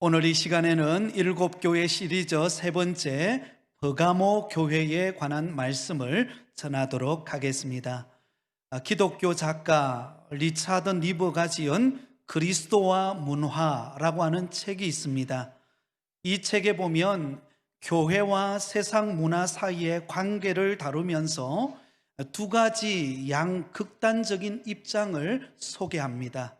오늘 이 시간에는 일곱 교회 시리즈 세 번째 버가모 교회에 관한 말씀을 전하도록 하겠습니다. 기독교 작가 리차드 니버가 지은 그리스도와 문화라고 하는 책이 있습니다. 이 책에 보면 교회와 세상 문화 사이의 관계를 다루면서 두 가지 양극단적인 입장을 소개합니다.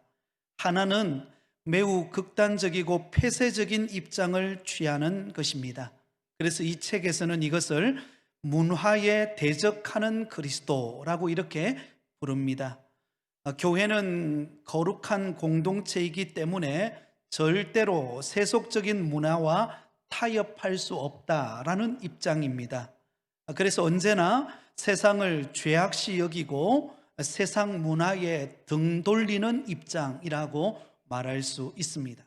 하나는 매우 극단적이고 폐쇄적인 입장을 취하는 것입니다. 그래서 이 책에서는 이것을 문화에 대적하는 그리스도라고 이렇게 부릅니다. 교회는 거룩한 공동체이기 때문에 절대로 세속적인 문화와 타협할 수 없다라는 입장입니다. 그래서 언제나 세상을 죄악시 여기고 세상 문화에 등 돌리는 입장이라고 말할 수 있습니다.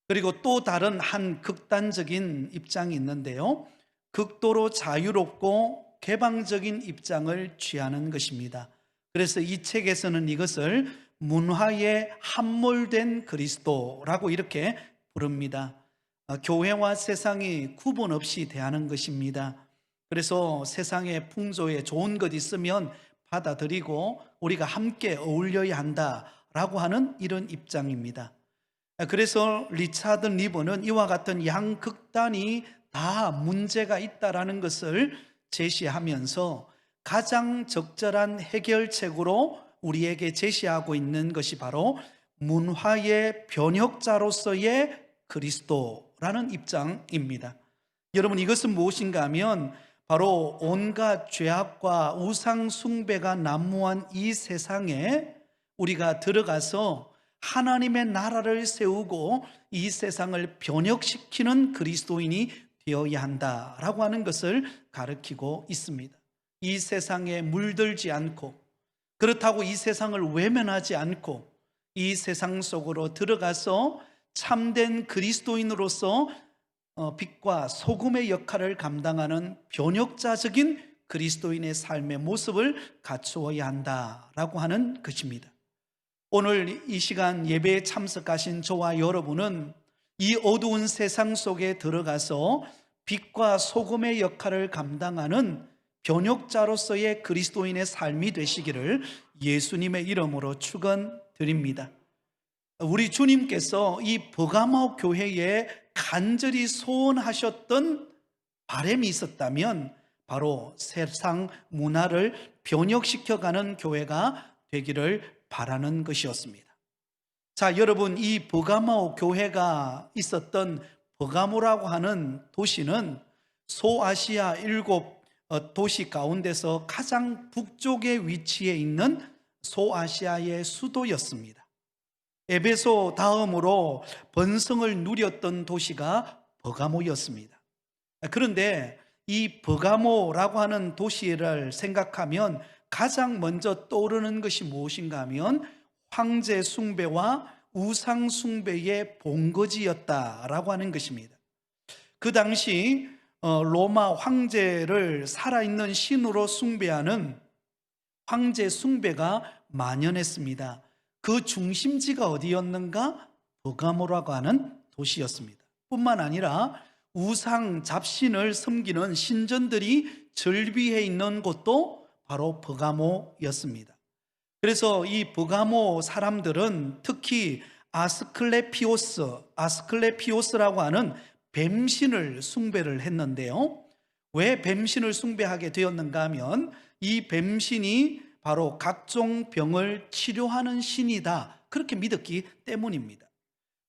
그리고 또 다른 한 극단적인 입장이 있는데요, 극도로 자유롭고 개방적인 입장을 취하는 것입니다. 그래서 이 책에서는 이것을 문화에 함몰된 그리스도라고 이렇게 부릅니다. 교회와 세상이 구분 없이 대하는 것입니다. 그래서 세상의 풍조에 좋은 것 있으면 받아들이고 우리가 함께 어울려야 한다라고 하는 이런 입장입니다. 그래서 리차드 니버는 이와 같은 양극단이 다 문제가 있다라는 것을 제시하면서 가장 적절한 해결책으로 우리에게 제시하고 있는 것이 바로 문화의 변혁자로서의 그리스도라는 입장입니다. 여러분, 이것은 무엇인가 하면 바로 온갖 죄악과 우상 숭배가 난무한 이 세상에 우리가 들어가서 하나님의 나라를 세우고 이 세상을 변혁시키는 그리스도인이 되어야 한다라고 하는 것을 가르치고 있습니다. 이 세상에 물들지 않고, 그렇다고 이 세상을 외면하지 않고 이 세상 속으로 들어가서 참된 그리스도인으로서 빛과 소금의 역할을 감당하는 변혁자적인 그리스도인의 삶의 모습을 갖추어야 한다라고 하는 것입니다. 오늘 이 시간 예배에 참석하신 저와 여러분은 이 어두운 세상 속에 들어가서 빛과 소금의 역할을 감당하는 변혁자로서의 그리스도인의 삶이 되시기를 예수님의 이름으로 축원드립니다. 우리 주님께서 이 버가모 교회에 간절히 소원하셨던 바람이 있었다면 바로 세상 문화를 변혁시켜가는 교회가 되기를 바라는 것이었습니다. 자, 여러분, 이 버가모 교회가 있었던 버가모라고 하는 도시는 소아시아 7도시 가운데서 가장 북쪽에 위치해 있는 소아시아의 수도였습니다. 에베소 다음으로 번성을 누렸던 도시가 버가모였습니다. 그런데 이 버가모라고 하는 도시를 생각하면 가장 먼저 떠오르는 것이 무엇인가 하면 황제 숭배와 우상 숭배의 본거지였다라고 하는 것입니다. 그 당시 로마 황제를 살아있는 신으로 숭배하는 황제 숭배가 만연했습니다. 그 중심지가 어디였는가? 버가모라고 하는 도시였습니다. 뿐만 아니라 우상 잡신을 섬기는 신전들이 절비해 있는 곳도 바로 버가모였습니다. 그래서 이 버가모 사람들은 특히 아스클레피오스라고 하는 뱀신을 숭배를 했는데요, 왜 뱀신을 숭배하게 되었는가 하면 이 뱀신이 바로 각종 병을 치료하는 신이다, 그렇게 믿었기 때문입니다.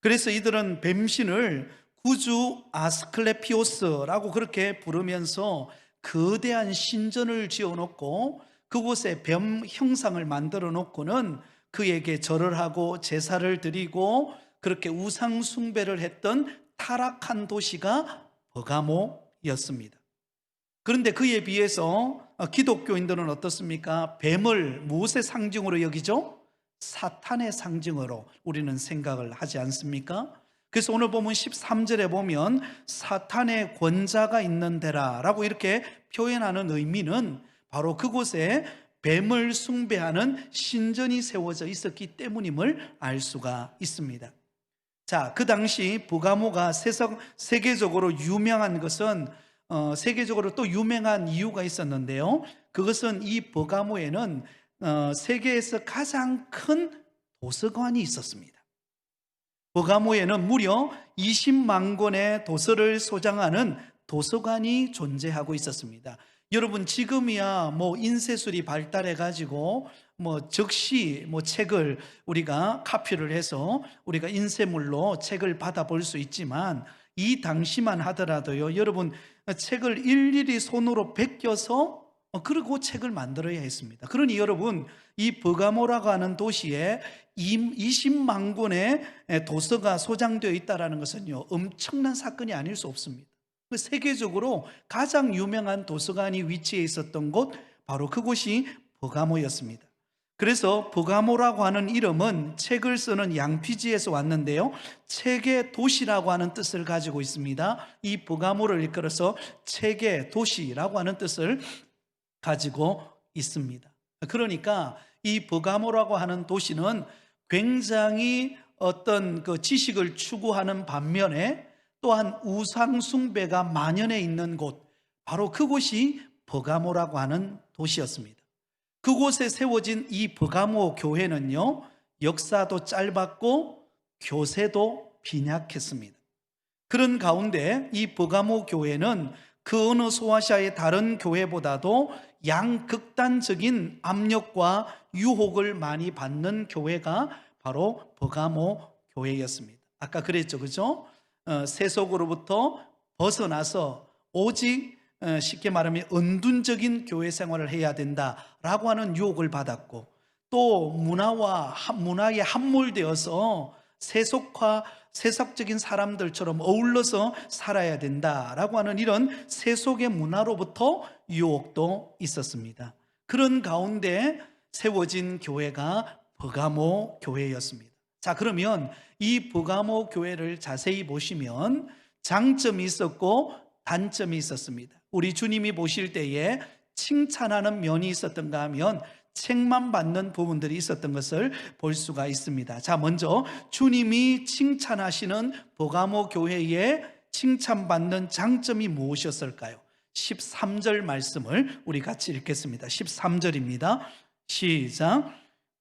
그래서 이들은 뱀신을 구주 아스클레피오스라고 그렇게 부르면서 거대한 신전을 지어놓고 그곳에 뱀 형상을 만들어 놓고는 그에게 절을 하고 제사를 드리고 그렇게 우상 숭배를 했던 타락한 도시가 버가모였습니다. 그런데 그에 비해서 기독교인들은 어떻습니까? 뱀을 무엇의 상징으로 여기죠? 사탄의 상징으로 우리는 생각을 하지 않습니까? 그래서 오늘 보면 13절에 보면 사탄의 권자가 있는 데라 라고 이렇게 표현하는 의미는 바로 그곳에 뱀을 숭배하는 신전이 세워져 있었기 때문임을 알 수가 있습니다. 자, 그 당시 버가모가 세계적으로 유명한 것은 세계적으로 또 유명한 이유가 있었는데요. 그것은 이 버가모에는 세계에서 가장 큰 도서관이 있었습니다. 버가모에는 무려 20만 권의 도서를 소장하는 도서관이 존재하고 있었습니다. 여러분, 지금이야 뭐 인쇄술이 발달해 가지고 뭐 즉시 책을 우리가 카피를 해서 우리가 인쇄물로 책을 받아볼 수 있지만, 이 당시만 하더라도요, 여러분, 책을 일일이 손으로 베껴서 그리고 책을 만들어야 했습니다. 그러니 여러분, 이 버가모라고 하는 도시에 20만 권의 도서가 소장되어 있다는 것은요, 엄청난 사건이 아닐 수 없습니다. 세계적으로 가장 유명한 도서관이 위치해 있었던 곳, 바로 그곳이 버가모였습니다. 그래서 버가모라고 하는 이름은 책을 쓰는 양피지에서 왔는데요, 책의 도시라고 하는 뜻을 가지고 있습니다. 이 버가모를 일컬어서 책의 도시라고 하는 뜻을 가지고 있습니다. 그러니까 이 버가모라고 하는 도시는 굉장히 어떤 그 지식을 추구하는 반면에 또한 우상 숭배가 만연해 있는 곳, 바로 그곳이 버가모라고 하는 도시였습니다. 그곳에 세워진 이 버가모 교회는요, 역사도 짧았고 교세도 빈약했습니다. 그런 가운데 이 버가모 교회는 그 어느 소아시아의 다른 교회보다도 양극단적인 압력과 유혹을 많이 받는 교회가 바로 버가모 교회였습니다. 아까 그랬죠, 그죠? 세속으로부터 벗어나서 오직 쉽게 말하면 은둔적인 교회 생활을 해야 된다라고 하는 유혹을 받았고, 또 문화에 함몰되어서 세속적인 사람들처럼 어울러서 살아야 된다라고 하는 이런 세속의 문화로부터 유혹도 있었습니다. 그런 가운데 세워진 교회가 버가모 교회였습니다. 자, 그러면 이 버가모 교회를 자세히 보시면 장점이 있었고 단점이 있었습니다. 우리 주님이 보실 때에 칭찬하는 면이 있었던가 하면 책만 받는 부분들이 있었던 것을 볼 수가 있습니다. 자, 먼저 주님이 칭찬하시는 버가모 교회에 칭찬받는 장점이 무엇이었을까요? 13절 말씀을 우리 같이 읽겠습니다. 13절입니다. 시작.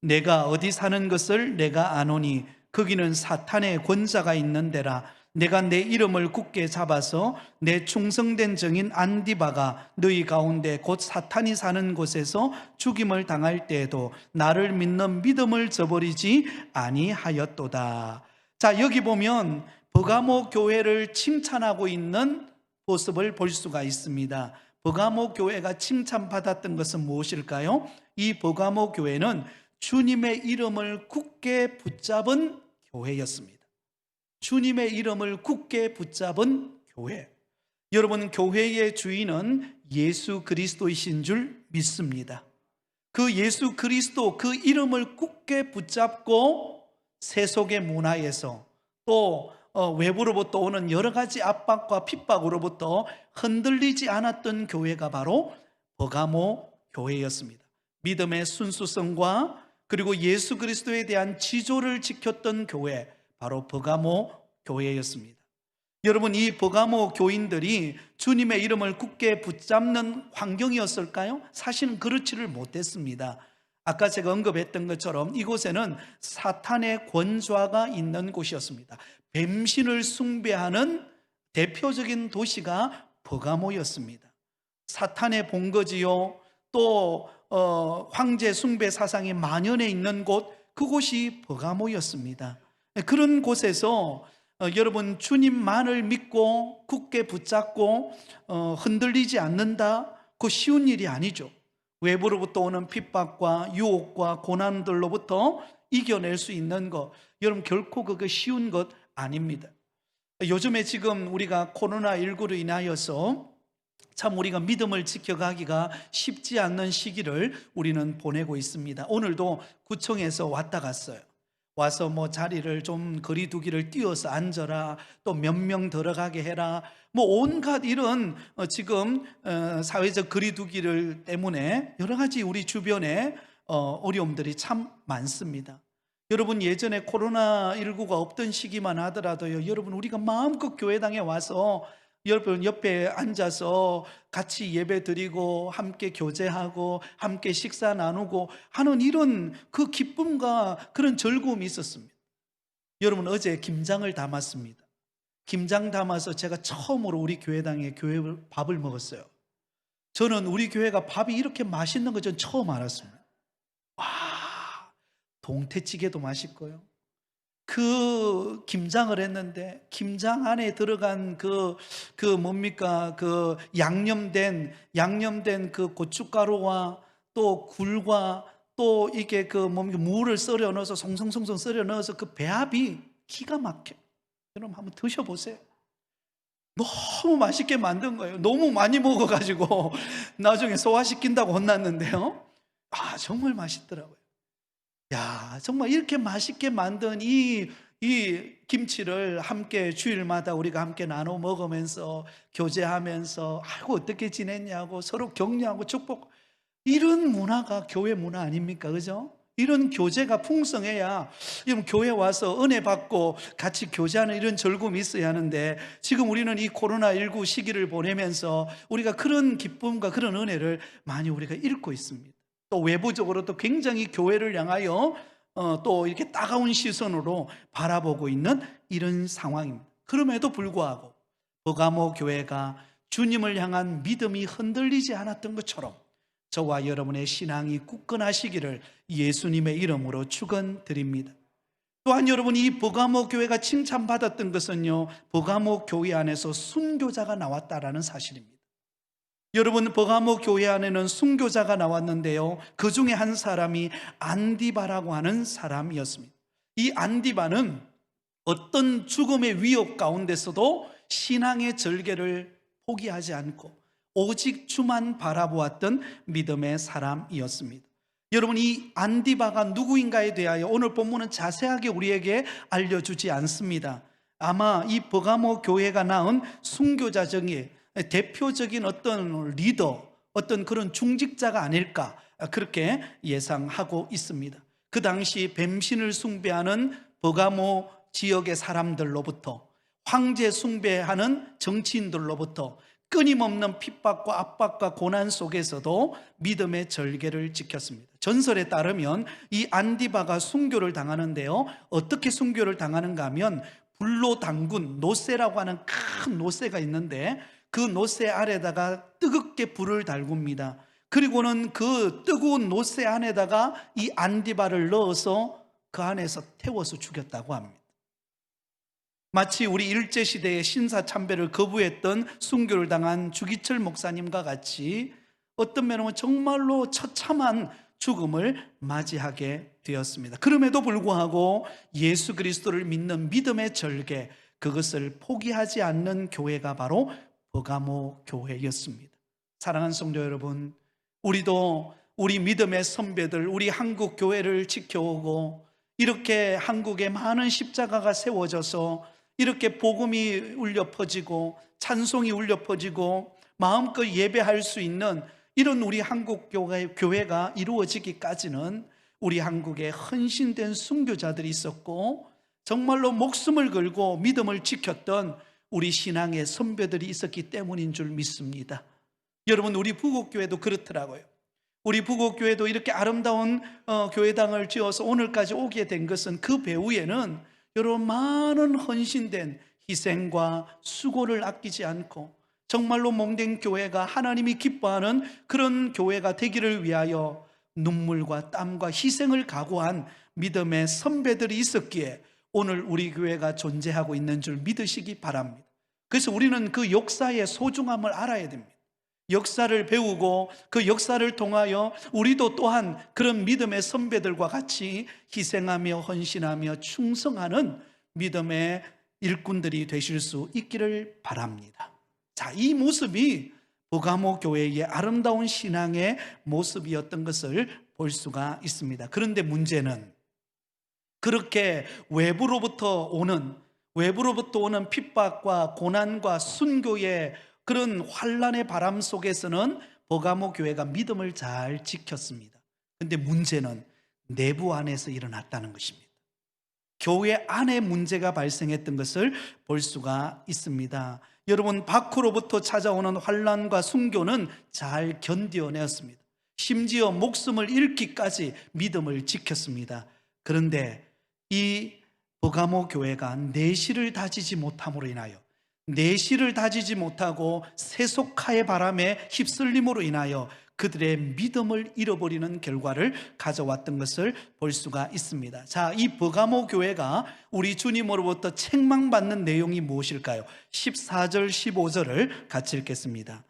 내가 어디 사는 것을 내가 아노니 거기는 사탄의 권자가 있는 데라. 내가 내 이름을 굳게 잡아서 내 충성된 증인 안디바가 너희 가운데 곧 사탄이 사는 곳에서 죽임을 당할 때에도 나를 믿는 믿음을 저버리지 아니하였도다. 자, 여기 보면 버가모 교회를 칭찬하고 있는 모습을 볼 수가 있습니다. 버가모 교회가 칭찬받았던 것은 무엇일까요? 이 버가모 교회는 주님의 이름을 굳게 붙잡은 교회였습니다. 주님의 이름을 굳게 붙잡은 교회. 여러분, 교회의 주인은 예수 그리스도이신 줄 믿습니다. 그 예수 그리스도, 그 이름을 굳게 붙잡고 세속의 문화에서 또 외부로부터 오는 여러 가지 압박과 핍박으로부터 흔들리지 않았던 교회가 바로 버가모 교회였습니다. 믿음의 순수성과 그리고 예수 그리스도에 대한 지조를 지켰던 교회, 바로 버가모 교회였습니다. 여러분, 이 버가모 교인들이 주님의 이름을 굳게 붙잡는 환경이었을까요? 사실은 그렇지를 못했습니다. 아까 제가 언급했던 것처럼 이곳에는 사탄의 권좌가 있는 곳이었습니다. 뱀신을 숭배하는 대표적인 도시가 버가모였습니다. 사탄의 본거지요, 또 황제 숭배 사상이 만연해 있는 곳, 그곳이 버가모였습니다. 그런 곳에서 여러분, 주님만을 믿고 굳게 붙잡고 흔들리지 않는다, 그거 쉬운 일이 아니죠. 외부로부터 오는 핍박과 유혹과 고난들로부터 이겨낼 수 있는 것, 여러분, 결코 그거 쉬운 것 아닙니다. 요즘에 지금 우리가 코로나19로 인하여서 참 우리가 믿음을 지켜가기가 쉽지 않는 시기를 우리는 보내고 있습니다. 오늘도 구청에서 왔다 갔어요. 와서 뭐 자리를 좀 거리두기를 띄워서 앉아라, 또 몇 명 들어가게 해라, 뭐 온갖 이런 지금 사회적 거리두기를 때문에 여러 가지 우리 주변에 어려움들이 참 많습니다. 여러분, 예전에 코로나19가 없던 시기만 하더라도요, 여러분, 우리가 마음껏 교회당에 와서 여러분 옆에 앉아서 같이 예배 드리고 함께 교제하고 함께 식사 나누고 하는 이런 그 기쁨과 그런 즐거움이 있었습니다. 여러분, 어제 김장을 담았습니다. 김장 담아서 제가 처음으로 우리 교회당에 밥을 먹었어요. 저는 우리 교회가 밥이 이렇게 맛있는 거 전 처음 알았습니다. 와, 동태찌개도 맛있고요. 그 김장을 했는데 김장 안에 들어간 뭡니까? 그 양념된 그 고춧가루와 또 굴과 또 이게 무를 썰어 넣어서 송송송송 썰어 넣어서 그 배합이 기가 막혀. 여러분 한번 드셔보세요. 너무 맛있게 만든 거예요. 너무 많이 먹어가지고 나중에 소화시킨다고 혼났는데요. 아, 정말 맛있더라고요. 야, 정말 이렇게 맛있게 만든 이 김치를 함께 주일마다 우리가 함께 나눠 먹으면서 교제하면서 아이고 어떻게 지냈냐고 서로 격려하고 축복, 이런 문화가 교회 문화 아닙니까? 그죠? 이런 교제가 풍성해야 여러분 교회 와서 은혜 받고 같이 교제하는 이런 즐거움이 있어야 하는데, 지금 우리는 이 코로나19 시기를 보내면서 우리가 그런 기쁨과 그런 은혜를 많이 우리가 잃고 있습니다. 또 외부적으로도 굉장히 교회를 향하여 또 이렇게 따가운 시선으로 바라보고 있는 이런 상황입니다. 그럼에도 불구하고 버가모 교회가 주님을 향한 믿음이 흔들리지 않았던 것처럼 저와 여러분의 신앙이 굳건하시기를 예수님의 이름으로 축원드립니다. 또한 여러분, 이 버가모 교회가 칭찬받았던 것은요, 버가모 교회 안에서 순교자가 나왔다라는 사실입니다. 여러분, 버가모 교회 안에는 순교자가 나왔는데요, 그 중에 한 사람이 안디바라고 하는 사람이었습니다. 이 안디바는 어떤 죽음의 위협 가운데서도 신앙의 절개를 포기하지 않고 오직 주만 바라보았던 믿음의 사람이었습니다. 여러분, 이 안디바가 누구인가에 대하여 오늘 본문은 자세하게 우리에게 알려주지 않습니다. 아마 이 버가모 교회가 낳은 순교자 중에 대표적인 어떤 리더, 어떤 그런 중직자가 아닐까, 그렇게 예상하고 있습니다. 그 당시 뱀신을 숭배하는 버가모 지역의 사람들로부터, 황제 숭배하는 정치인들로부터 끊임없는 핍박과 압박과 고난 속에서도 믿음의 절개를 지켰습니다. 전설에 따르면 이 안디바가 순교를 당하는데요, 어떻게 순교를 당하는가 하면 불로 담근 노새라고 하는 큰 노새가 있는데 그 노새 아래다가 뜨겁게 불을 달굽니다. 그리고는 그 뜨거운 노새 안에다가 이 안디바를 넣어서 그 안에서 태워서 죽였다고 합니다. 마치 우리 일제시대의 신사참배를 거부했던 순교를 당한 주기철 목사님과 같이 어떤 면은 정말로 처참한 죽음을 맞이하게 되었습니다. 그럼에도 불구하고 예수 그리스도를 믿는 믿음의 절개, 그것을 포기하지 않는 교회가 바로 버가모 교회였습니다. 사랑하는 성도 여러분, 우리도 우리 믿음의 선배들, 우리 한국 교회를 지켜오고 이렇게 한국에 많은 십자가가 세워져서 이렇게 복음이 울려 퍼지고 찬송이 울려 퍼지고 마음껏 예배할 수 있는 이런 우리 한국 교회가 이루어지기까지는 우리 한국에 헌신된 순교자들이 있었고 정말로 목숨을 걸고 믿음을 지켰던 우리 신앙의 선배들이 있었기 때문인 줄 믿습니다. 여러분, 우리 부곡교회도 그렇더라고요. 우리 부곡교회도 이렇게 아름다운 교회당을 지어서 오늘까지 오게 된 것은 그 배후에는 여러분 많은 헌신된 희생과 수고를 아끼지 않고 정말로 몽댕 교회가 하나님이 기뻐하는 그런 교회가 되기를 위하여 눈물과 땀과 희생을 각오한 믿음의 선배들이 있었기에 오늘 우리 교회가 존재하고 있는 줄 믿으시기 바랍니다. 그래서 우리는 그 역사의 소중함을 알아야 됩니다. 역사를 배우고 그 역사를 통하여 우리도 또한 그런 믿음의 선배들과 같이 희생하며 헌신하며 충성하는 믿음의 일꾼들이 되실 수 있기를 바랍니다. 자, 이 모습이 버가모 교회의 아름다운 신앙의 모습이었던 것을 볼 수가 있습니다. 그런데 문제는 그렇게 외부로부터 오는 핍박과 고난과 순교의 그런 환란의 바람 속에서는 버가모 교회가 믿음을 잘 지켰습니다. 그런데 문제는 내부 안에서 일어났다는 것입니다. 교회 안에 문제가 발생했던 것을 볼 수가 있습니다. 여러분, 밖으로부터 찾아오는 환난과 순교는 잘 견뎌내었습니다. 심지어 목숨을 잃기까지 믿음을 지켰습니다. 그런데 이 버가모 교회가 내실을 다지지 못함으로 인하여, 내실을 다지지 못하고 세속화의 바람에 휩쓸림으로 인하여 그들의 믿음을 잃어버리는 결과를 가져왔던 것을 볼 수가 있습니다. 자, 이 버가모 교회가 우리 주님으로부터 책망받는 내용이 무엇일까요? 14절 15절을 같이 읽겠습니다.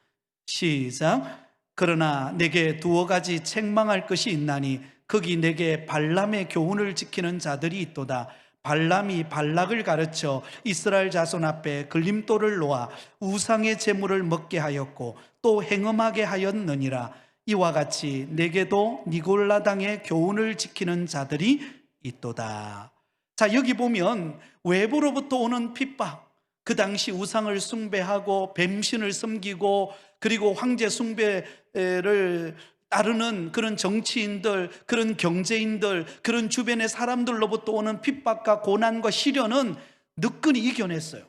시작. 그러나 내게 두어 가지 책망할 것이 있나니 거기 내게 발람의 교훈을 지키는 자들이 있도다. 발람이 발락을 가르쳐 이스라엘 자손 앞에 걸림돌을 놓아 우상의 제물을 먹게 하였고 또 행음하게 하였느니라. 이와 같이 내게도 니골라 당의 교훈을 지키는 자들이 있도다. 자, 여기 보면 외부로부터 오는 핍박, 그 당시 우상을 숭배하고 뱀신을 섬기고 그리고 황제 숭배를 따르는 그런 정치인들, 그런 경제인들, 그런 주변의 사람들로부터 오는 핍박과 고난과 시련은 느끈히 이겨냈어요.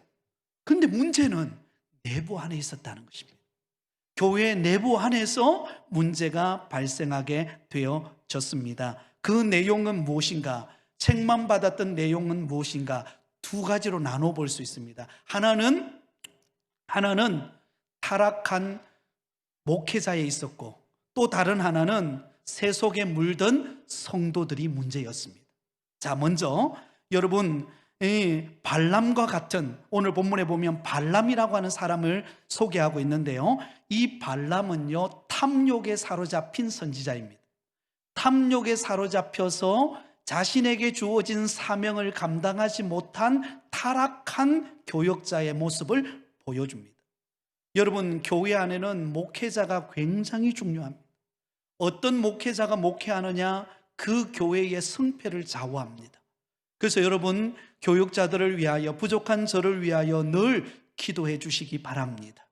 그런데 문제는 내부 안에 있었다는 것입니다. 교회 내부 안에서 문제가 발생하게 되어졌습니다. 그 내용은 무엇인가? 책망받았던 내용은 무엇인가? 두 가지로 나눠 볼 수 있습니다. 하나는 타락한 목회자에 있었고, 또 다른 하나는 세속에 물든 성도들이 문제였습니다. 자, 먼저 여러분, 발람과 같은, 오늘 본문에 보면 발람이라고 하는 사람을 소개하고 있는데요, 이 발람은요 탐욕에 사로잡힌 선지자입니다. 탐욕에 사로잡혀서 자신에게 주어진 사명을 감당하지 못한 타락한 교역자의 모습을 보여줍니다. 여러분, 교회 안에는 목회자가 굉장히 중요합니다. 어떤 목회자가 목회하느냐, 그 교회의 승패를 좌우합니다. 그래서 여러분, 교육자들을 위하여, 부족한 저를 위하여 늘 기도해 주시기 바랍니다.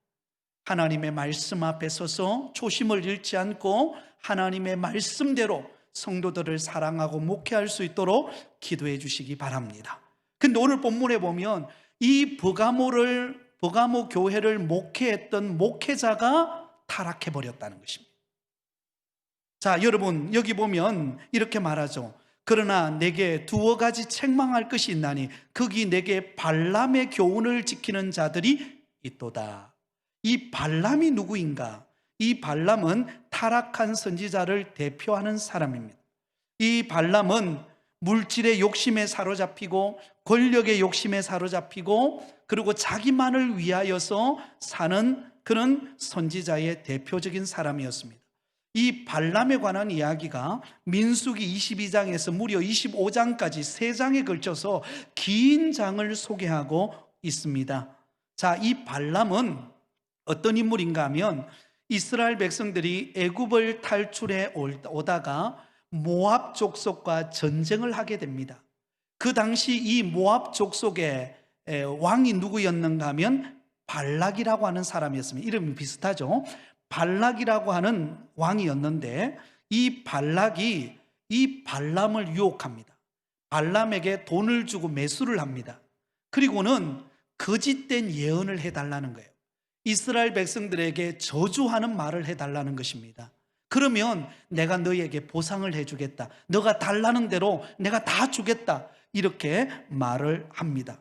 하나님의 말씀 앞에 서서 초심을 잃지 않고 하나님의 말씀대로 성도들을 사랑하고 목회할 수 있도록 기도해 주시기 바랍니다. 근데 오늘 본문에 보면 이 버가모 교회를 목회했던 목회자가 타락해버렸다는 것입니다. 자, 여러분, 여기 보면 이렇게 말하죠. 그러나 내게 두어 가지 책망할 것이 있나니 거기 내게 발람의 교훈을 지키는 자들이 있도다. 이 발람이 누구인가? 이 발람은 타락한 선지자를 대표하는 사람입니다. 이 발람은 물질의 욕심에 사로잡히고 권력의 욕심에 사로잡히고 그리고 자기만을 위하여서 사는 그런 선지자의 대표적인 사람이었습니다. 이 발람에 관한 이야기가 민수기 22장에서 무려 25장까지 3장에 걸쳐서 긴 장을 소개하고 있습니다. 자, 이 발람은 어떤 인물인가 하면 이스라엘 백성들이 애굽을 탈출해 오다가 모압 족속과 전쟁을 하게 됩니다. 그 당시 이 모압 족속의 왕이 누구였는가 하면 발락이라고 하는 사람이었습니다. 이름이 비슷하죠. 발락이라고 하는 왕이었는데 이 발락이 이 발람을 유혹합니다. 발람에게 돈을 주고 매수를 합니다. 그리고는 거짓된 예언을 해달라는 거예요. 이스라엘 백성들에게 저주하는 말을 해달라는 것입니다. 그러면 내가 너희에게 보상을 해주겠다, 너가 달라는 대로 내가 다 주겠다, 이렇게 말을 합니다.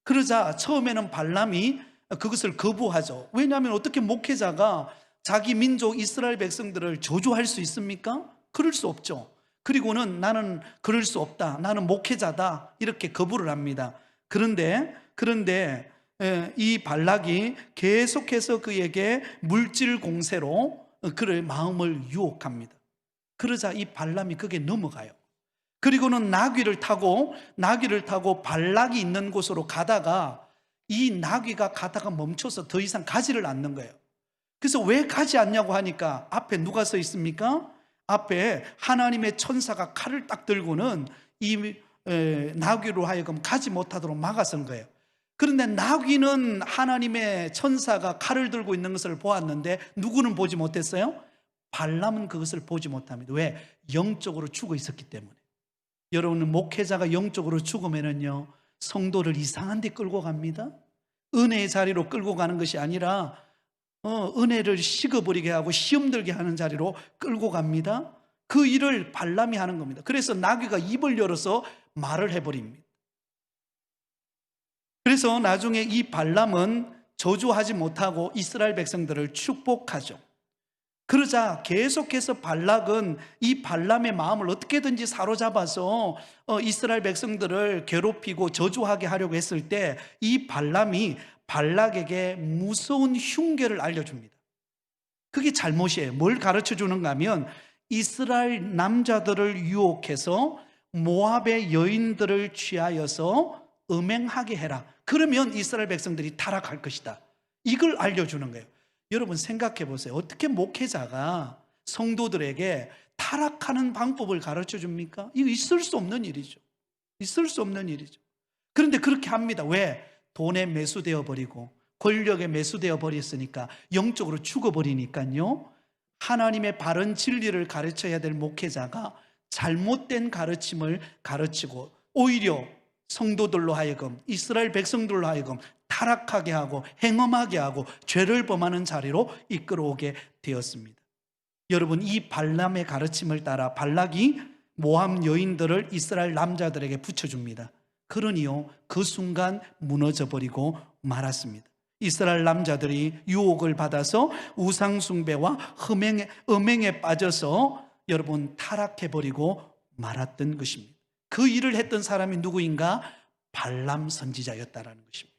그러자 처음에는 발람이 그것을 거부하죠. 왜냐하면 어떻게 목회자가 자기 민족 이스라엘 백성들을 저주할 수 있습니까? 그럴 수 없죠. 그리고는 나는 그럴 수 없다, 나는 목회자다, 이렇게 거부를 합니다. 그런데 이 발락이 계속해서 그에게 물질 공세로 그의 마음을 유혹합니다. 그러자 이 발람이 거기에 넘어가요. 그리고는 나귀를 타고 발락이 있는 곳으로 가다가 이 나귀가 가다가 멈춰서 더 이상 가지를 않는 거예요. 그래서 왜 가지 않냐고 하니까 앞에 누가 서 있습니까? 앞에 하나님의 천사가 칼을 딱 들고는 이 나귀로 하여금 가지 못하도록 막아선 거예요. 그런데 나귀는 하나님의 천사가 칼을 들고 있는 것을 보았는데 누구는 보지 못했어요? 발람은 그것을 보지 못합니다. 왜? 영적으로 죽어 있었기 때문에. 여러분, 목회자가 영적으로 죽으면은요, 성도를 이상한 데 끌고 갑니다. 은혜의 자리로 끌고 가는 것이 아니라 은혜를 식어버리게 하고 시험 들게 하는 자리로 끌고 갑니다. 그 일을 발람이 하는 겁니다. 그래서 나귀가 입을 열어서 말을 해버립니다. 그래서 나중에 이 발람은 저주하지 못하고 이스라엘 백성들을 축복하죠. 그러자 계속해서 발락은 이 발람의 마음을 어떻게든지 사로잡아서 이스라엘 백성들을 괴롭히고 저주하게 하려고 했을 때 이 발람이 발락에게 무서운 흉계를 알려줍니다. 그게 잘못이에요. 뭘 가르쳐 주는가 하면 이스라엘 남자들을 유혹해서 모압의 여인들을 취하여서 음행하게 해라. 그러면 이스라엘 백성들이 타락할 것이다. 이걸 알려주는 거예요. 여러분 생각해 보세요. 어떻게 목회자가 성도들에게 타락하는 방법을 가르쳐 줍니까? 이거 있을 수 없는 일이죠. 있을 수 없는 일이죠. 그런데 그렇게 합니다. 왜? 돈에 매수되어 버리고 권력에 매수되어 버렸으니까, 영적으로 죽어버리니까요. 하나님의 바른 진리를 가르쳐야 될 목회자가 잘못된 가르침을 가르치고 오히려 성도들로 하여금, 이스라엘 백성들로 하여금 타락하게 하고 행엄하게 하고 죄를 범하는 자리로 이끌어오게 되었습니다. 여러분, 이 발람의 가르침을 따라 발락이 모함 여인들을 이스라엘 남자들에게 붙여줍니다. 그러니요, 그 순간 무너져버리고 말았습니다. 이스라엘 남자들이 유혹을 받아서 우상숭배와 음행에 빠져서 여러분 타락해버리고 말았던 것입니다. 그 일을 했던 사람이 누구인가? 발람 선지자였다라는 것입니다.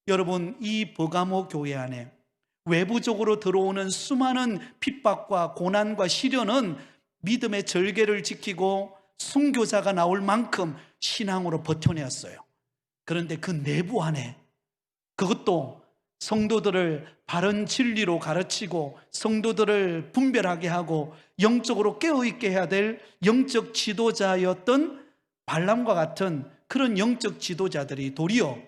여러분, 이 버가모 교회 안에 외부적으로 들어오는 수많은 핍박과 고난과 시련은 믿음의 절개를 지키고 순교자가 나올 만큼 신앙으로 버텨내었어요. 그런데 그 내부 안에, 그것도 성도들을 바른 진리로 가르치고 성도들을 분별하게 하고 영적으로 깨어있게 해야 될 영적 지도자였던 발람과 같은 그런 영적 지도자들이 도리어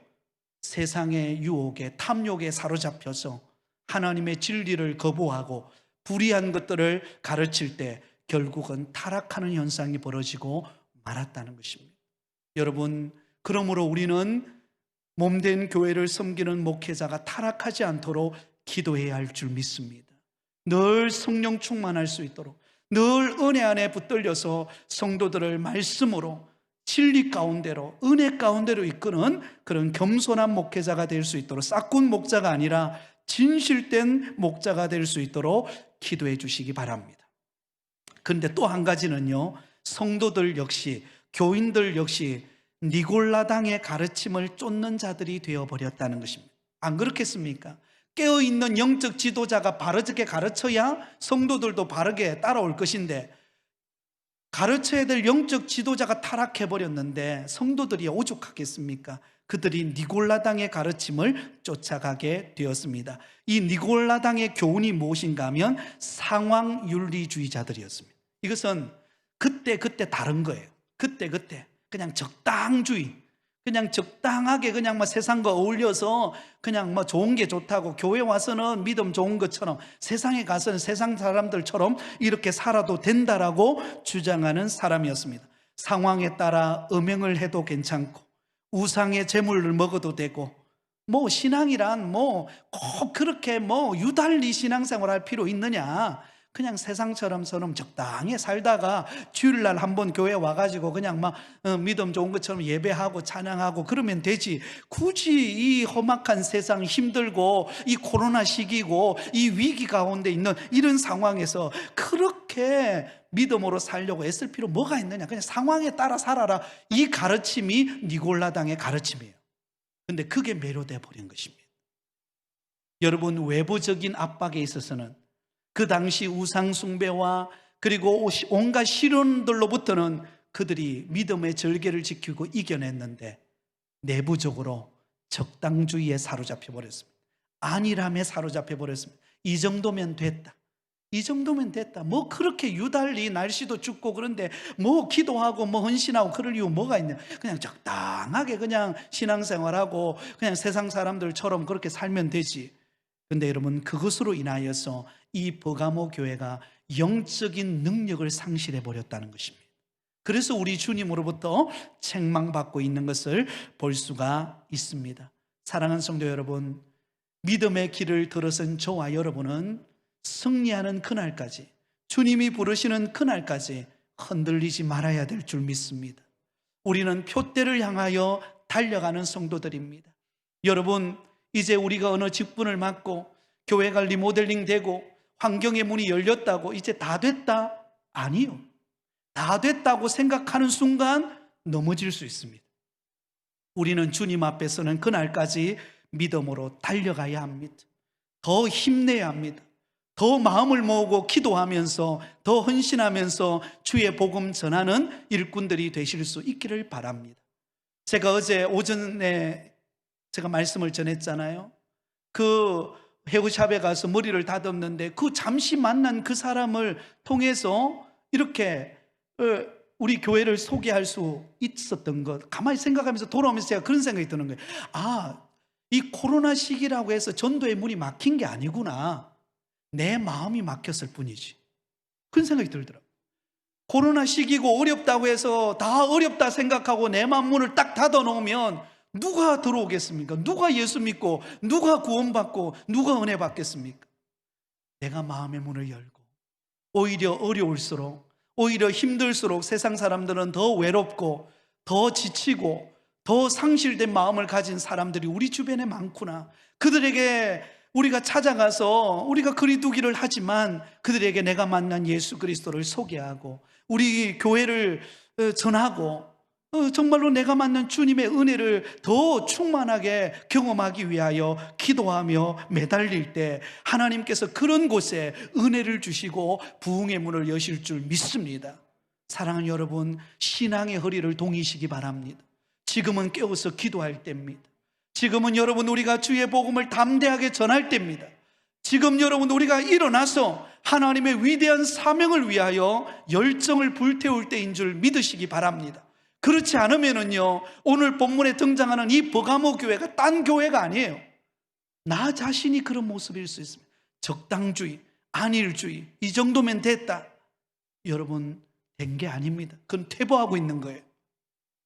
세상의 유혹에, 탐욕에 사로잡혀서 하나님의 진리를 거부하고 불의한 것들을 가르칠 때 결국은 타락하는 현상이 벌어지고 말았다는 것입니다. 여러분, 그러므로 우리는 몸된 교회를 섬기는 목회자가 타락하지 않도록 기도해야 할 줄 믿습니다. 늘 성령 충만할 수 있도록, 늘 은혜 안에 붙들려서 성도들을 말씀으로, 진리 가운데로, 은혜 가운데로 이끄는 그런 겸손한 목회자가 될 수 있도록, 싹군 목자가 아니라 진실된 목자가 될 수 있도록 기도해 주시기 바랍니다. 그런데 또 한 가지는요, 성도들 역시, 교인들 역시 니골라당의 가르침을 쫓는 자들이 되어버렸다는 것입니다. 안 그렇겠습니까? 깨어있는 영적 지도자가 바르게 가르쳐야 성도들도 바르게 따라올 것인데, 가르쳐야 될 영적 지도자가 타락해버렸는데 성도들이 오죽하겠습니까? 그들이 니골라당의 가르침을 쫓아가게 되었습니다. 이 니골라당의 교훈이 무엇인가 하면 상황윤리주의자들이었습니다. 이것은 그때 다른 거예요. 그때 그냥 적당주의, 그냥 적당하게 그냥 세상과 어울려서 그냥 좋은 게 좋다고, 교회 와서는 믿음 좋은 것처럼 세상에 가서는 세상 사람들처럼 이렇게 살아도 된다라고 주장하는 사람이었습니다. 상황에 따라 음행을 해도 괜찮고 우상의 제물을 먹어도 되고, 신앙이란 꼭 그렇게 유달리 신앙생활할 필요 있느냐, 그냥 세상처럼 적당히 살다가 주일날 한번 교회 와가지고 그냥 믿음 좋은 것처럼 예배하고 찬양하고 그러면 되지, 굳이 이 험악한 세상, 힘들고 이 코로나 시기고 이 위기 가운데 있는 이런 상황에서 그렇게 믿음으로 살려고 애쓸 필요 뭐가 있느냐, 그냥 상황에 따라 살아라. 이 가르침이 니골라당의 가르침이에요. 근데 그게 매료돼 버린 것입니다. 여러분, 외부적인 압박에 있어서는 그 당시 우상숭배와 그리고 온갖 시련들로부터는 그들이 믿음의 절개를 지키고 이겨냈는데, 내부적으로 적당주의에 사로잡혀 버렸습니다. 안일함에 사로잡혀 버렸습니다. 이 정도면 됐다, 이 정도면 됐다, 그렇게 유달리 날씨도 춥고 그런데 기도하고 헌신하고 그럴 이유 뭐가 있냐, 그냥 적당하게 그냥 신앙생활하고 그냥 세상 사람들처럼 그렇게 살면 되지. 근데 여러분, 그것으로 인하여서 이 버가모 교회가 영적인 능력을 상실해 버렸다는 것입니다. 그래서 우리 주님으로부터 책망받고 있는 것을 볼 수가 있습니다. 사랑하는 성도 여러분, 믿음의 길을 들어선 저와 여러분은 승리하는 그날까지, 주님이 부르시는 그날까지 흔들리지 말아야 될 줄 믿습니다. 우리는 표대를 향하여 달려가는 성도들입니다. 여러분, 이제 우리가 어느 직분을 맡고 교회가 리모델링 되고 환경의 문이 열렸다고 이제 다 됐다? 아니요. 다 됐다고 생각하는 순간 넘어질 수 있습니다. 우리는 주님 앞에서는 그날까지 믿음으로 달려가야 합니다. 더 힘내야 합니다. 더 마음을 모으고 기도하면서 더 헌신하면서 주의 복음 전하는 일꾼들이 되실 수 있기를 바랍니다. 제가 어제 오전에 제가 말씀을 전했잖아요. 그 헤어샵에 가서 머리를 다듬는데 그 잠시 만난 그 사람을 통해서 이렇게 우리 교회를 소개할 수 있었던 것, 가만히 생각하면서 돌아오면서 제가 그런 생각이 드는 거예요. 아, 이 코로나 시기라고 해서 전도의 문이 막힌 게 아니구나. 내 마음이 막혔을 뿐이지. 그런 생각이 들더라고요. 코로나 시기고 어렵다고 해서 다 어렵다 생각하고 내 마음 문을 딱 닫아놓으면 누가 들어오겠습니까? 누가 예수 믿고 누가 구원받고 누가 은혜 받겠습니까? 내가 마음의 문을 열고 오히려 어려울수록, 오히려 힘들수록 세상 사람들은 더 외롭고 더 지치고 더 상실된 마음을 가진 사람들이 우리 주변에 많구나. 그들에게 우리가 찾아가서 우리가 거리두기를 하지만 그들에게 내가 만난 예수 그리스도를 소개하고 우리 교회를 전하고 정말로 내가 만난 주님의 은혜를 더 충만하게 경험하기 위하여 기도하며 매달릴 때 하나님께서 그런 곳에 은혜를 주시고 부흥의 문을 여실 줄 믿습니다. 사랑하는 여러분, 신앙의 허리를 동이시기 바랍니다. 지금은 깨어서 기도할 때입니다. 지금은 여러분 우리가 주의 복음을 담대하게 전할 때입니다. 지금 여러분 우리가 일어나서 하나님의 위대한 사명을 위하여 열정을 불태울 때인 줄 믿으시기 바랍니다. 그렇지 않으면요, 오늘 본문에 등장하는 이 버가모 교회가 딴 교회가 아니에요. 나 자신이 그런 모습일 수 있습니다. 적당주의, 안일주의, 이 정도면 됐다. 여러분, 된 게 아닙니다. 그건 퇴보하고 있는 거예요.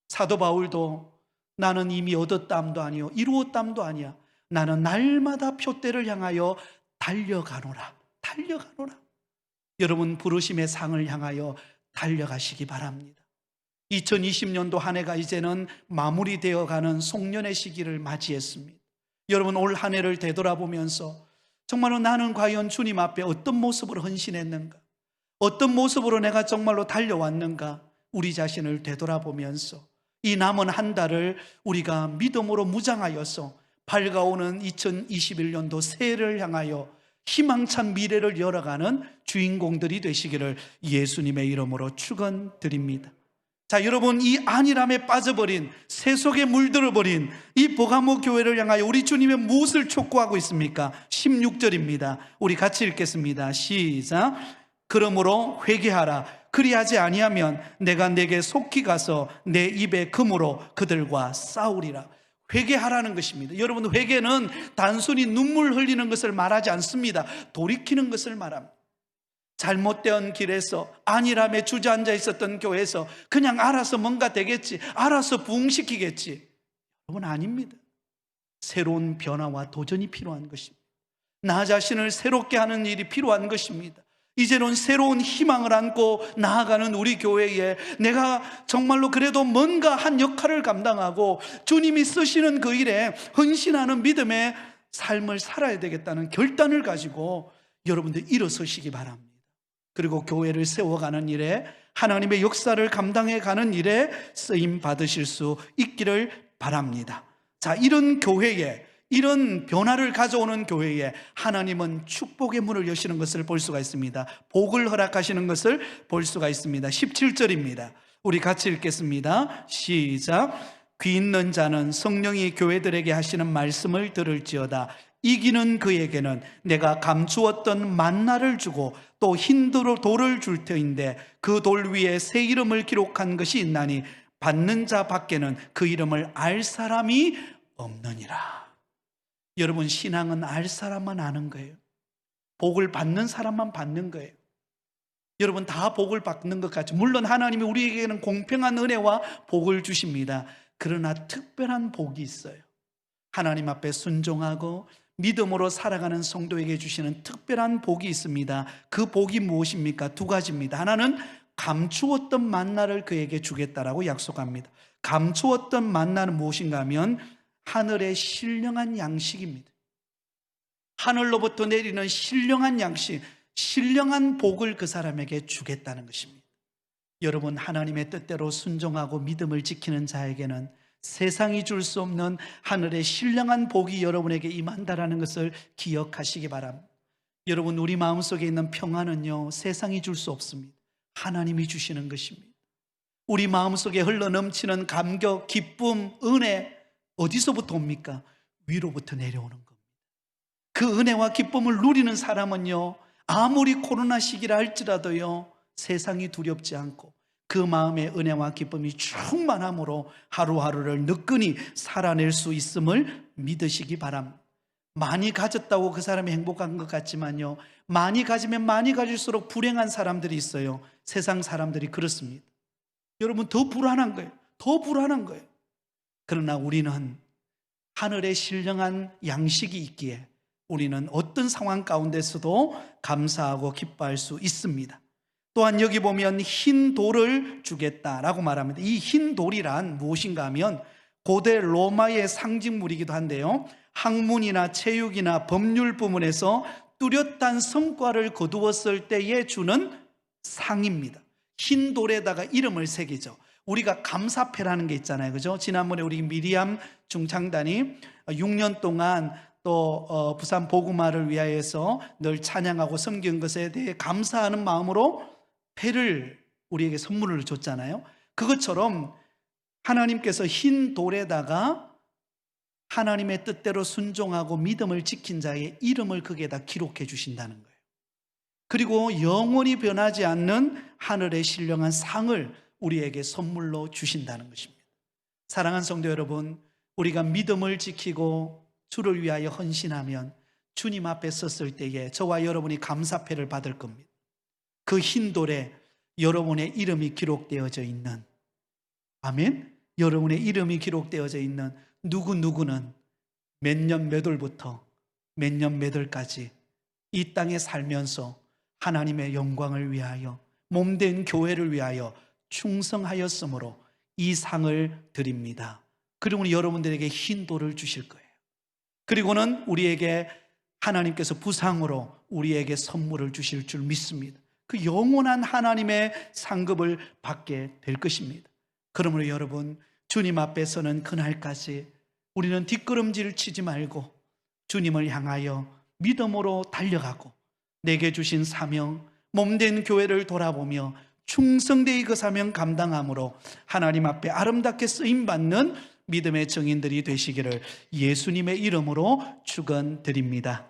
사도 바울도 나는 이미 얻었담도 아니요 이루었담도 아니야. 나는 날마다 표대를 향하여 달려가노라. 여러분, 부르심의 상을 향하여 달려가시기 바랍니다. 2020년도 한 해가 이제는 마무리되어 가는 송년의 시기를 맞이했습니다. 여러분, 올 한 해를 되돌아보면서 정말로 나는 과연 주님 앞에 어떤 모습으로 헌신했는가, 어떤 모습으로 내가 정말로 달려왔는가, 우리 자신을 되돌아보면서 이 남은 한 달을 우리가 믿음으로 무장하여서 밝아오는 2021년도 새해를 향하여 희망찬 미래를 열어가는 주인공들이 되시기를 예수님의 이름으로 축원드립니다. 자, 여러분, 이 안일함에 빠져버린, 세속에 물들어버린 이 버가모 교회를 향하여 우리 주님의 무엇을 촉구하고 있습니까? 16절입니다. 우리 같이 읽겠습니다. 시작. 그러므로 회개하라. 그리하지 아니하면 내가 내게 속히 가서 내 입에 금으로 그들과 싸우리라. 회개하라는 것입니다. 여러분, 회개는 단순히 눈물 흘리는 것을 말하지 않습니다. 돌이키는 것을 말합니다. 잘못된 길에서, 안일함에 주저앉아 있었던 교회에서 그냥 알아서 뭔가 되겠지, 알아서 부흥시키겠지, 여러분, 아닙니다. 새로운 변화와 도전이 필요한 것입니다. 나 자신을 새롭게 하는 일이 필요한 것입니다. 이제는 새로운 희망을 안고 나아가는 우리 교회에 내가 정말로 그래도 뭔가 한 역할을 감당하고 주님이 쓰시는 그 일에 헌신하는 믿음의 삶을 살아야 되겠다는 결단을 가지고 여러분들 일어서시기 바랍니다. 그리고 교회를 세워가는 일에, 하나님의 역사를 감당해가는 일에 쓰임 받으실 수 있기를 바랍니다. 자, 이런 교회에, 이런 변화를 가져오는 교회에 하나님은 축복의 문을 여시는 것을 볼 수가 있습니다. 복을 허락하시는 것을 볼 수가 있습니다. 17절입니다. 우리 같이 읽겠습니다. 시작. 귀 있는 자는 성령이 교회들에게 하시는 말씀을 들을지어다. 이기는 그에게는 내가 감추었던 만나를 주고 또 흰 돌을 줄 터인데 그 돌 위에 새 이름을 기록한 것이 있나니 받는 자 밖에는 그 이름을 알 사람이 없느니라. 여러분, 신앙은 알 사람만 아는 거예요. 복을 받는 사람만 받는 거예요. 여러분 다 복을 받는 것 같죠. 물론 하나님이 우리에게는 공평한 은혜와 복을 주십니다. 그러나 특별한 복이 있어요. 하나님 앞에 순종하고 믿음으로 살아가는 성도에게 주시는 특별한 복이 있습니다. 그 복이 무엇입니까? 두 가지입니다. 하나는 감추었던 만나를 그에게 주겠다라고 약속합니다. 감추었던 만나는 무엇인가 하면 하늘의 신령한 양식입니다. 하늘로부터 내리는 신령한 양식, 신령한 복을 그 사람에게 주겠다는 것입니다. 여러분, 하나님의 뜻대로 순종하고 믿음을 지키는 자에게는 세상이 줄 수 없는 하늘의 신령한 복이 여러분에게 임한다라는 것을 기억하시기 바랍니다. 여러분, 우리 마음속에 있는 평안은요, 세상이 줄 수 없습니다. 하나님이 주시는 것입니다. 우리 마음속에 흘러넘치는 감격, 기쁨, 은혜 어디서부터 옵니까? 위로부터 내려오는 겁니다. 그 은혜와 기쁨을 누리는 사람은요, 아무리 코로나 시기라 할지라도요, 세상이 두렵지 않고 그 마음의 은혜와 기쁨이 충만함으로 하루하루를 느끼니 살아낼 수 있음을 믿으시기 바랍니다. 많이 가졌다고 그 사람이 행복한 것 같지만요, 많이 가지면 많이 가질수록 불행한 사람들이 있어요. 세상 사람들이 그렇습니다. 여러분, 더 불안한 거예요. 더 불안한 거예요. 그러나 우리는 하늘의 신령한 양식이 있기에 우리는 어떤 상황 가운데서도 감사하고 기뻐할 수 있습니다. 또한 여기 보면 흰 돌을 주겠다라고 말합니다. 이 흰 돌이란 무엇인가 하면 고대 로마의 상징물이기도 한데요, 학문이나 체육이나 법률 부문에서 뚜렷한 성과를 거두었을 때에 주는 상입니다. 흰 돌에다가 이름을 새기죠. 우리가 감사패라는 게 있잖아요, 그죠? 지난번에 우리 미리암 중창단이 6년 동안 또 부산 복음화를 위하여서 늘 찬양하고 섬긴 것에 대해 감사하는 마음으로 패를 우리에게 선물을 줬잖아요. 그것처럼 하나님께서 흰 돌에다가 하나님의 뜻대로 순종하고 믿음을 지킨 자의 이름을 거기에다 기록해 주신다는 거예요. 그리고 영원히 변하지 않는 하늘의 신령한 상을 우리에게 선물로 주신다는 것입니다. 사랑하는 성도 여러분, 우리가 믿음을 지키고 주를 위하여 헌신하면 주님 앞에 섰을 때에 저와 여러분이 감사패를 받을 겁니다. 그 흰 돌에 여러분의 이름이 기록되어져 있는, 아멘? 여러분의 이름이 기록되어져 있는 누구누구는 몇 년 몇 월부터 몇 년 몇 월까지 이 땅에 살면서 하나님의 영광을 위하여 몸된 교회를 위하여 충성하였으므로 이 상을 드립니다. 그리고 여러분들에게 흰 돌을 주실 거예요. 그리고는 우리에게 하나님께서 부상으로 우리에게 선물을 주실 줄 믿습니다. 그 영원한 하나님의 상급을 받게 될 것입니다. 그러므로 여러분, 주님 앞에서는 그날까지 우리는 뒷걸음질 치지 말고 주님을 향하여 믿음으로 달려가고 내게 주신 사명, 몸된 교회를 돌아보며 충성되이 그 사명 감당함으로 하나님 앞에 아름답게 쓰임받는 믿음의 증인들이 되시기를 예수님의 이름으로 축원드립니다.